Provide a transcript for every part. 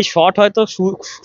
এই শট হয়তো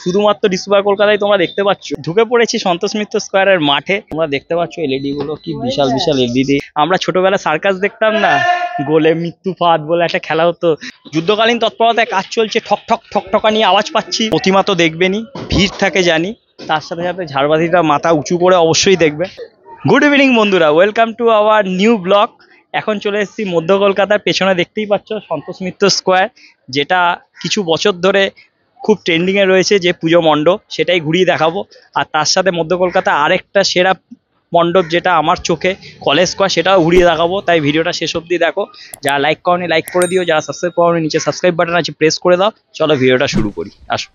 শুধুমাত্র ডিসুপার কলকাতায় তোমরা দেখতে পাচ্ছ। ঢুকে পড়েছি সন্তোষ মিত্র স্কোয়ারের মাঠে। তোমরা দেখতে পাচ্ছ এলইডি গুলো কি বিশাল বিশাল এলইডি। আমরা ছোটবেলা সার্কাস দেখতাম না, গোলে মৃত্যুপাত বলে একটা খেলা হতো। যুদ্ধকালীন তৎপরতায় কাজ চলছে, ঠক ঠক ঠক ঠকা নিয়ে আওয়াজ পাচ্ছি। প্রতিমা তো দেখবেনই, ভিড় থাকে জানি, তার সাথে সাথে ঝাড়বাতিটা মাথা উঁচু করে অবশ্যই দেখবে। গুড ইভিনিং বন্ধুরা, welcome to our new blog. এখন চলে এসেছি মধ্য কলকাতার, পেছনে দেখতেই পাচ্ছ সন্তোষ মিত্র স্কোয়ার, যেটা কিছু বছর ধরে খুব ট্রেন্ডিংয়ে রয়েছে যে পুজো মণ্ডপ, সেটাই ঘুরিয়ে দেখাবো। আর তার সাথে মধ্য কলকাতা আরেকটা সেরা মণ্ডপ যেটা আমার চোখে, কলেজ স্কোয়ার, সেটাও ঘুরিয়ে দেখাবো। তাই ভিডিওটা শেষ অবধি দেখো। যারা লাইক করনি লাইক করে দিও, যারা সাবস্ক্রাইব করনি নিচে সাবস্ক্রাইব বাটন আছে প্রেস করে দাও। চলো ভিডিওটা শুরু করি, আসো।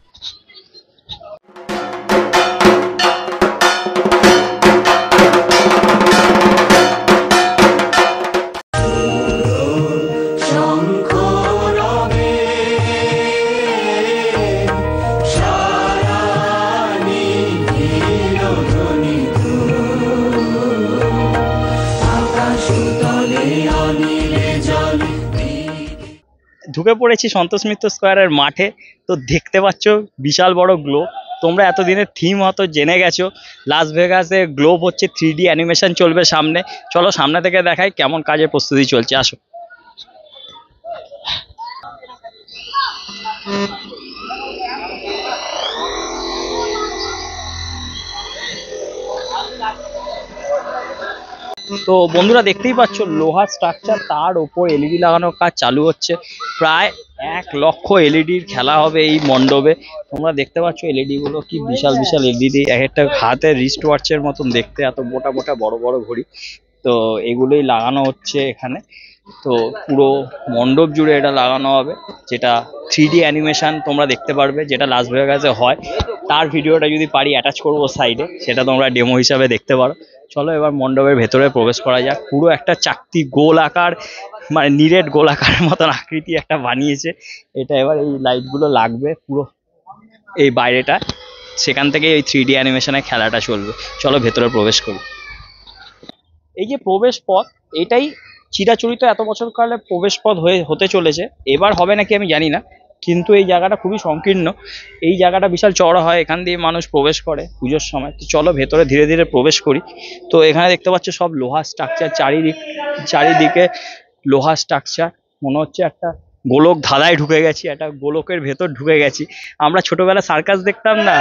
ঢুকে পড়েছি সন্তোষ মিত্র স্কোয়ারের মাঠে। তো দেখতে পাচ্ছ বিশাল বড় গ্লোব। তোমরা এতদিনের থিম হয়তো জেনে গেছো, লাস ভেগাসে গ্লোব হচ্ছে, 3D অ্যানিমেশন চলবে সামনে। চলো সামনে থেকে দেখাই কেমন কাজের প্রস্তুতি চলছে, আসো। তো বন্ধুরা দেখতেই পাচ্ছ লোহার স্ট্রাকচার, তার ওপর এলইডি লাগানোর কাজ চালু হচ্ছে। প্রায় 1 লক্ষ এলইডির খেলা হবে এই মণ্ডপে। তোমরা দেখতে পাচ্ছ এলইডি গুলো কি বিশাল বিশাল এলইডি, এক একটা হাতে রিস্ট ওয়াচের মতন দেখতে, এত মোটা মোটা বড় বড় ঘড়ি। তো এগুলোই লাগানো হচ্ছে এখানে। তো পুরো মণ্ডপ জুড়ে এটা লাগানো হবে, যেটা 3D অ্যানিমেশন তোমরা দেখতে পারবে, যেটা লাস ভেগাসে হয়। তার ভিডিওটা যদি পারি অ্যাটাচ করবো সাইডে, সেটা তোমরা ডেমো হিসাবে দেখতে পারো। চলো এবার মণ্ডপের ভেতরে প্রবেশ করা যাক। পুরো একটা চাকতি গোল আকার, মানে নিরেট গোল আকারের মতন আকৃতি একটা বানিয়েছে এটা। এবার এই লাইটগুলো লাগবে পুরো এই বাইরেটা, সেখান থেকে এই 3D অ্যানিমেশনের খেলাটা চলবে। চলো ভেতরে প্রবেশ করি। এই যে প্রবেশ পথ, এটাই চিরাচরিত এত বছর কালে প্রবেশ পথ হতে চলেছে। এবার হবে নাকি আমি জানি না, কিন্তু এই জায়গাটা খুবই সংকীর্ণ। এই জায়গাটা বিশাল চওড়া হয়, এখান দিয়ে মানুষ প্রবেশ করে পুজোর সময়। তো চলো ভেতরে ধীরে ধীরে প্রবেশ করি। তো এখানে দেখতে পাচ্ছ সব লোহার স্ট্রাকচার, চারিদিকে লোহার স্ট্রাকচার। মনে হচ্ছে একটা গোলক ধাঁধায় ঢুকে গেছি, একটা গোলকের ভেতর ঢুকে গেছি। আমরা ছোটবেলা সার্কাস দেখতাম না,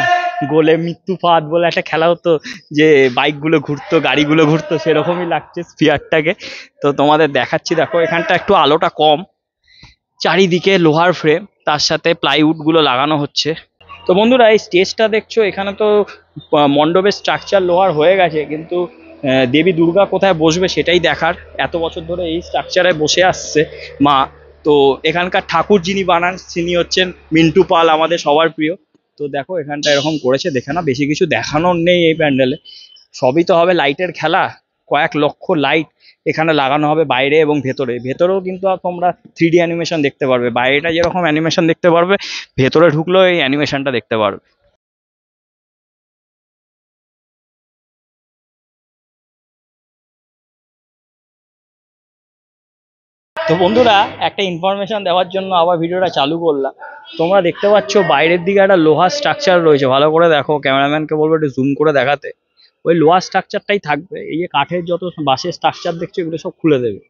গোলে মৃত্যুপাত বলে একটা খেলা হতো, যে বাইকগুলো ঘুরতো, গাড়িগুলো ঘুরতো, সেরকমই লাগছে স্পিয়ারটাকে। তো তোমাদের দেখাচ্ছি, দেখো এখানটা একটু আলোটা কম, চারিদিকে লোহার ফ্রেম, তার সাথে প্লাইউড গুলো লাগানো হচ্ছে। তো বন্ধুরা এই স্টেজটা দেখছো, এখানে তো মণ্ডপের স্ট্রাকচার লোহার হয়ে গেছে, কিন্তু দেবী দুর্গা কোথায় বসবে সেটাই দেখার। এত বছর ধরে এই স্ট্রাকচারে বসে আসছে মা। তো এখানকার ঠাকুর যিনি বানান তিনি হচ্ছেন মিন্টু পাল, আমাদের সবার প্রিয়। তো দেখো এখানটা এরকম করেছে, দেখে না, বেশি কিছু দেখানোর নেই এই প্যান্ডেলে। সবই তো হবে লাইটের খেলা, কয়েক লক্ষ লাইট এখানে লাগানো হবে বাইরে এবং ভেতরেও কিন্তু তোমরা 3D অ্যানিমেশন দেখতে পারবে। বাইরেটা যেরকম অ্যানিমেশন দেখতে পারবে, ভেতরে ঢুকলেও এই অ্যানিমেশনটা দেখতে পারবে। তো বন্ধুরা একটা ইনফরমেশন দেওয়ার জন্য আবার ভিডিওটা চালু করলাম। তোমরা দেখতে পাচ্ছ বাইরের দিকে একটা লোহার স্ট্রাকচার রয়েছে, ভালো করে দেখো, ক্যামেরাম্যানকে বলবো একটু জুম করে দেখাতে। ওই লোহার স্ট্রাকচারটাই থাকবে। এই যে কাঠের যত বাঁশের স্ট্রাকচার দেখছো, এগুলো সব খুলে দেবে।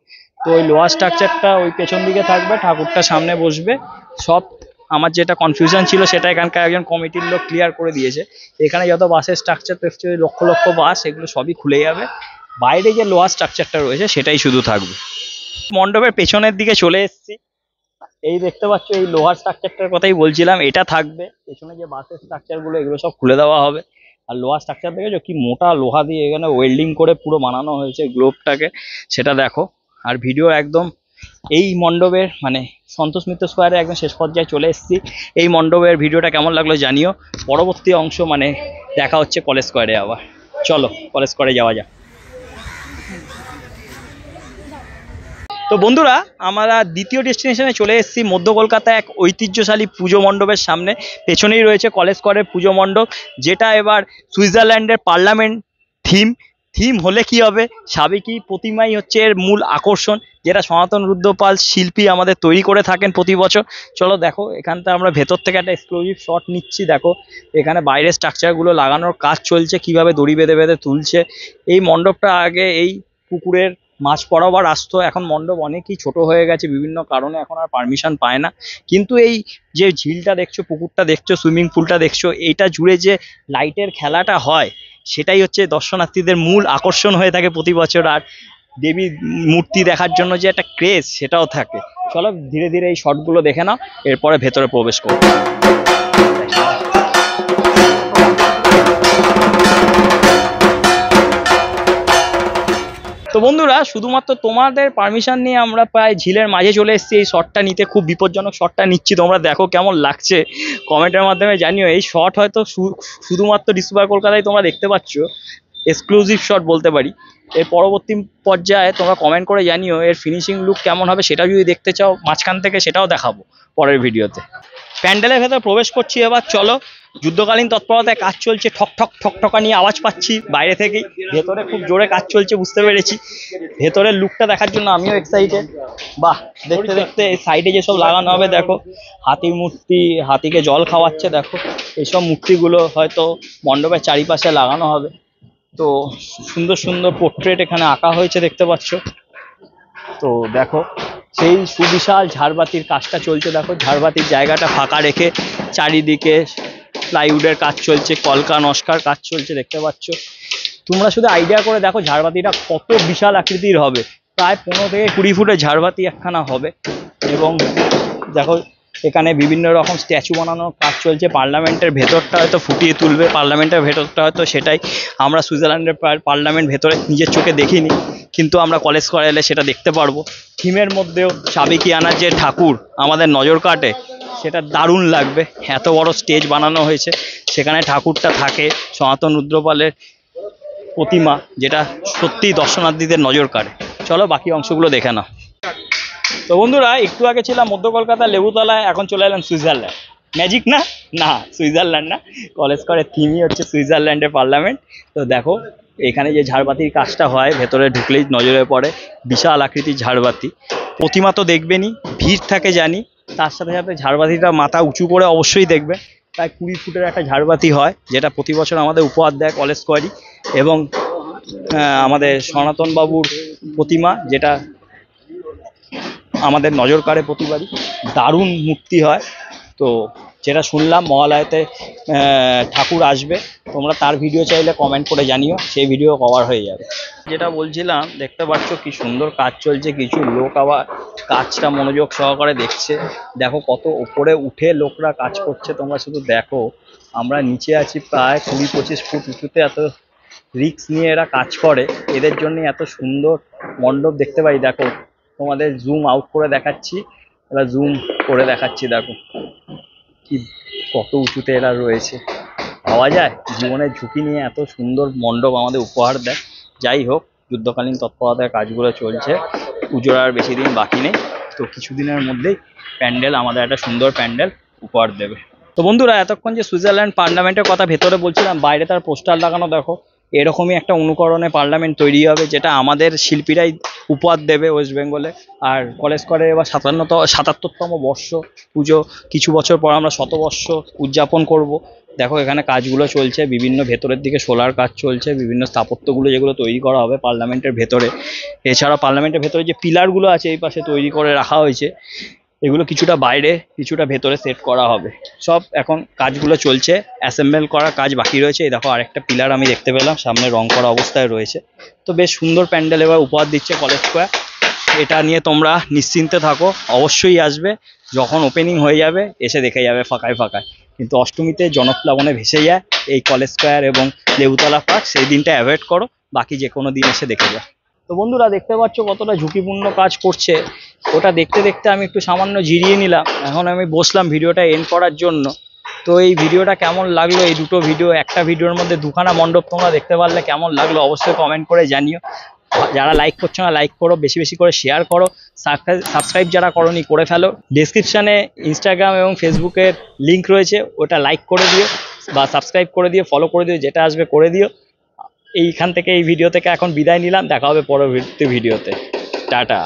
তো ওই লোহার স্ট্রাকচারটা ওই পেছন দিকে থাকবে, ঠাকুরটা সামনে বসবে। সব আমার যেটা কনফিউশন ছিল সেটা এখানকার একজন কমিটির লোক ক্লিয়ার করে দিয়েছে। এখানে যত বাঁশের স্ট্রাকচার দেখছো, ওই লক্ষ লক্ষ বাঁশ, এগুলো সবই খুলে যাবে। বাইরে যে লোহার স্ট্রাকচারটা রয়েছে সেটাই শুধু থাকবে। মণ্ডপের পেছনের দিকে চলে এসেছি। এই দেখতে পাচ্ছ এই লোহার স্ট্রাকচারটার কথাই বলছিলাম, এটা থাকবে। পেছনে যে বাসের স্ট্রাকচার গুলো, এগুলো সব খুলে দেওয়া হবে। আর লোহার স্ট্রাকচার দেখেছো কি মোটা লোহা দিয়ে এখানে ওয়েল্ডিং করে পুরো বানানো হয়েছে গ্লোবটাকে, সেটা দেখো। আর ভিডিও একদম এই মণ্ডপের, মানে সন্তোষ মিত্র স্কোয়ারে একদম শেষ পর্যায়ে চলে এসেছি। এই মণ্ডপের ভিডিওটা কেমন লাগলো জানিও। পরবর্তী অংশ মানে দেখা হচ্ছে কলেজ স্কোয়ারে আবার। চলো কলেজ স্কোয়ারে যাওয়া যাক। তো বন্ধুরা আমরা দ্বিতীয় ডেস্টিনেশনে চলে এসেছি, মধ্য কলকাতায় এক ঐতিহ্যশালী পুজো মণ্ডপের সামনে। পেছনেই রয়েছে কলেজ স্কোয়ারের পুজো মণ্ডপ, যেটা এবার সুইজারল্যান্ডের পার্লামেন্ট থিম থিম হলে কি হবে, সাবেকি প্রতিমাই হচ্ছে এর মূল আকর্ষণ, যেটা সনাতন রুদ্রপাল শিল্পী আমাদের তৈরি করে থাকেন প্রতি বছর। চলো দেখো, এখানটা আমরা ভেতর থেকে একটা এক্সক্লুসিভ শট নিচ্ছি। দেখো এখানে বাইরের স্ট্রাকচারগুলো লাগানোর কাজ চলছে, কিভাবে দড়ি বেঁধে বেঁধে তুলছে। এই মণ্ডপটা আগে এই পুকুরের মাছ বরাবর আসতো, এখন মণ্ডপ অনেকই ছোট হয়ে গেছে, বিভিন্ন কারণে এখন আর পারমিশন পায় না। কিন্তু এই যে ঝিলটা দেখছো, পুকুরটা দেখছো, সুইমিং পুলটা দেখছো, এইটা জুড়ে যে লাইটের খেলাটা হয়, সেটাই হচ্ছে দর্শনার্থীদের মূল আকর্ষণ হয়ে থাকে প্রতি বছর। আর দেবী মূর্তি দেখার জন্য যে একটা ক্রেজ, সেটাও থাকে। চলো ধীরে ধীরে এই শটগুলো দেখে নাও, এরপরে ভেতরে প্রবেশ করো। তো বন্ধুরা, শুধুমাত্র তোমাদের পারমিশন নিয়ে আমরা প্রায় ঝিলের মাঝে চলে এসেছি এই শটটা নিতে। খুব বিপজ্জনক শটটা নিচ্ছি, তোমরা দেখো কেমন লাগছে, কমেন্টের মাধ্যমে জানিও। এই শট হয়তো শুধুমাত্র ডিসকভার কলকাতায় তোমরা দেখতে পাচ্ছ, এক্সক্লুসিভ শট বলতে পারি। এর পরবর্তী পর্যায়ে তোমরা কমেন্ট করে জানিও এর ফিনিশিং লুক কেমন হবে, সেটা যদি দেখতে চাও মাঝখান থেকে, সেটাও দেখাবো পরের ভিডিওতে। প্যান্ডেলের ভেতর প্রবেশ করছি এবার। চলো, যুদ্ধকালীন তৎপরতায় কাজ চলছে, ঠক ঠক ঠক ঠকানি আওয়াজ পাচ্ছি বাইরে থেকেই। ভেতরে খুব জোরে কাজ চলছে, বুঝতে পেরেছি। ভেতরের লুকটা দেখার জন্য আমিও এক্সাইটেড। বাহ, দেখতে দেখতে এই সাইডে যেসব লাগানো হবে, দেখো হাতির মূর্তি, হাতিকে জল খাওয়াচ্ছে। দেখো এইসব মূর্তিগুলো হয়তো মণ্ডপের চারিপাশে লাগানো হবে। তো সুন্দর সুন্দর পোর্ট্রেট এখানে আঁকা হয়েছে, দেখতে পাচ্ছ। তো দেখো সেই সুবিশাল ঝাড়বাতির কাজটা চলছে। দেখো ঝাড়বাতির জায়গাটা ফাঁকা রেখে চারিদিকে প্লাইউডের কাজ চলছে, কলকা নস্কার কাজ চলছে, দেখতে পাচ্ছ। তোমরা শুধু আইডিয়া করে দেখো ঝাড়বাতিটা কত বিশাল আকৃতির হবে। প্রায় 15 থেকে 20 ফুটের ঝাড়বাতি একখানা হবে। এবং দেখো এখানে বিভিন্ন রকম স্ট্যাচু বানানোর কাজ চলছে। পার্লামেন্টের ভেতরটা হয়তো ফুটিয়ে তুলবে, পার্লামেন্টের ভেতরটা হয়তো, সেটাই আমরা সুইজারল্যান্ডের পার্লামেন্ট ভেতরে নিজের চোখে দেখিনি, কিন্তু আমরা কলেজ স্কোয়ারে এলে সেটা দেখতে পারবো। থিমের মধ্যেও সাবেকিয়ানার যে ঠাকুর আমাদের নজর কাটে, সেটা দারুণ লাগবে। এত বড় স্টেজ বানানো হয়েছে, সেখানে ঠাকুরটা থাকে, সনাতন রুদ্রপালের প্রতিমা, যেটা সত্যিই দর্শনার্থীদের নজর কাড়ে। চলো বাকি অংশগুলো দেখে নাও। তো বন্ধুরা, একটু আগে ছিলাম মধ্য কলকাতা লেবুতলায়, এখন চলে এলাম সুইজারল্যান্ড। ম্যাজিক না, না সুইজারল্যান্ড না, কলেজ স্কোয়ারের থিমই হচ্ছে সুইজারল্যান্ডের পার্লামেন্ট। তো দেখো এখানে যে ঝাড়বাতির কাজটা হয়, ভেতরে ঢুকলেই নজরে পড়ে বিশাল আকৃতির ঝাড়বাতি। প্রতিমা তো দেখবেনই, ভিড় থাকে জানি, তার সাথে সাথে ঝাড়বাতিটা মাথা উঁচু করে অবশ্যই দেখবে। প্রায় 20 ফুটের একটা ঝাড়বাতি হয়, যেটা প্রতি বছর আমাদের উপহার দেয় কলেজ স্কোয়ারই। এবং আমাদের সনাতন বাবুর প্রতিমা, যেটা আমাদের নজর কাড়ে প্রতিবারই, দারুণ মূর্তি হয়। তো যেটা শুনলাম মহালয়াতে ঠাকুর আসবে, তোমরা তার ভিডিও চাইলে কমেন্ট করে জানিও, সেই ভিডিও কভার হয়ে যাবে। যেটা বলছিলাম, দেখতে পাচ্ছ কি সুন্দর কাজ চলছে, কিছু লোক আবার কাজটা মনোযোগ সহকারে দেখছে। দেখো কত উপরে উঠে লোকরা কাজ করছে, তোমরা শুধু দেখো। আমরা নিচে আছি প্রায় 20-25 ফুট উঁচুতে, এত রিস্ক নিয়ে এরা কাজ করে, এদের জন্য এত সুন্দর মণ্ডপ দেখতে পাই। দেখো তোমাদের জুম আউট করে দেখাচ্ছি, এরা জুম করে দেখাচ্ছি, দেখো কি কত উঁচুতে এরা রয়েছে। পাওয়া যায় জীবনের ঝুঁকি নিয়ে এত সুন্দর মণ্ডপ আমাদের উপহার দেয়। যাই হোক, যুদ্ধকালীন তৎপরতার কাজগুলো চলছে, পুজোর আর বেশি দিন বাকি নেই। তো কিছুদিনের মধ্যেই প্যান্ডেল, আমাদের একটা সুন্দর প্যান্ডেল উপহার দেবে। তো বন্ধুরা, এতক্ষণ যে সুইজারল্যান্ড পার্লামেন্টের কথা ভেতরে বলছিলাম, বাইরে তার পোস্টার লাগানো দেখো। এরকমই একটা অনুকরণে পার্লামেন্ট তৈরি হবে, যেটা আমাদের শিল্পীরাই উপহার দেবে ওয়েস্ট বেঙ্গলে। আর কলেজ করে এবার 77তম বর্ষ পুজো, কিছু বছর পর আমরা 100 বর্ষ উদযাপন করব। দেখো এখানে কাজগুলো চলছে, বিভিন্ন ভেতরের দিকে সোলার কাজ চলছে, বিভিন্ন স্থাপত্যগুলো যেগুলো তৈরি করা হবে পার্লামেন্টের ভেতরে। এছাড়া পার্লামেন্টের ভেতরে যে পিলারগুলো আছে এই পাশে তৈরি করে রাখা হয়েছে, এগুলো কিছুটা বাইরে কিছুটা ভেতরে সেট করা হবে। সব এখন কাজগুলো চলছে, অ্যাসেম্বল করার কাজ বাকি রয়েছে। এই দেখো আরেকটা পিলার আমি দেখতে পেলাম, সামনে রং করা অবস্থায় রয়েছে। তো বেশ সুন্দর প্যান্ডেল এবার উপহার দিচ্ছে কলেজ স্কোয়ার। এটা নিয়ে তোমরা নিশ্চিন্তে থাকো, অবশ্যই আসবে। যখন ওপেনিং হয়ে যাবে এসে দেখে যাবে ফাঁকায় ফাঁকায়। কিন্তু অষ্টমীতে জনপ্লাবনে ভেসে যায় এই কলেজ স্কোয়ার এবং লেবুতলা পার্ক, সেই দিনটা অ্যাভয়েড করো, বাকি যে কোনো দিন এসে দেখে যাও। তো বন্ধুরা, দেখতে পাচ্ছ কতটা ঝুঁকিপূর্ণ কাজ করছে। ওটা দেখতে দেখতে আমি একটু সামান্য জিরিয়ে নিলাম, এখন আমি বসলাম ভিডিওটা এন্ড করার জন্য। তো এই ভিডিওটা কেমন লাগলো, এই দুটো ভিডিও, একটা ভিডিওর মধ্যে দুখানা মণ্ডপ তোমরা দেখতে পারলে কেমন লাগলো অবশ্যই কমেন্ট করে জানিও। যারা লাইক করছো না লাইক করো, বেশি বেশি করে শেয়ার করো, সাবস্ক্রাইব যারা করোনি করে ফেলো। ডেসক্রিপশানে ইনস্টাগ্রাম এবং ফেসবুকের লিঙ্ক রয়েছে, ওটা লাইক করে দিও বা সাবস্ক্রাইব করে দিও, ফলো করে দিও, যেটা আসবে করে দিও। এইখান থেকে এই ভিডিও থেকে এখন বিদায় নিলাম, দেখা হবে পরবর্তী ভিডিওতে। টাটা।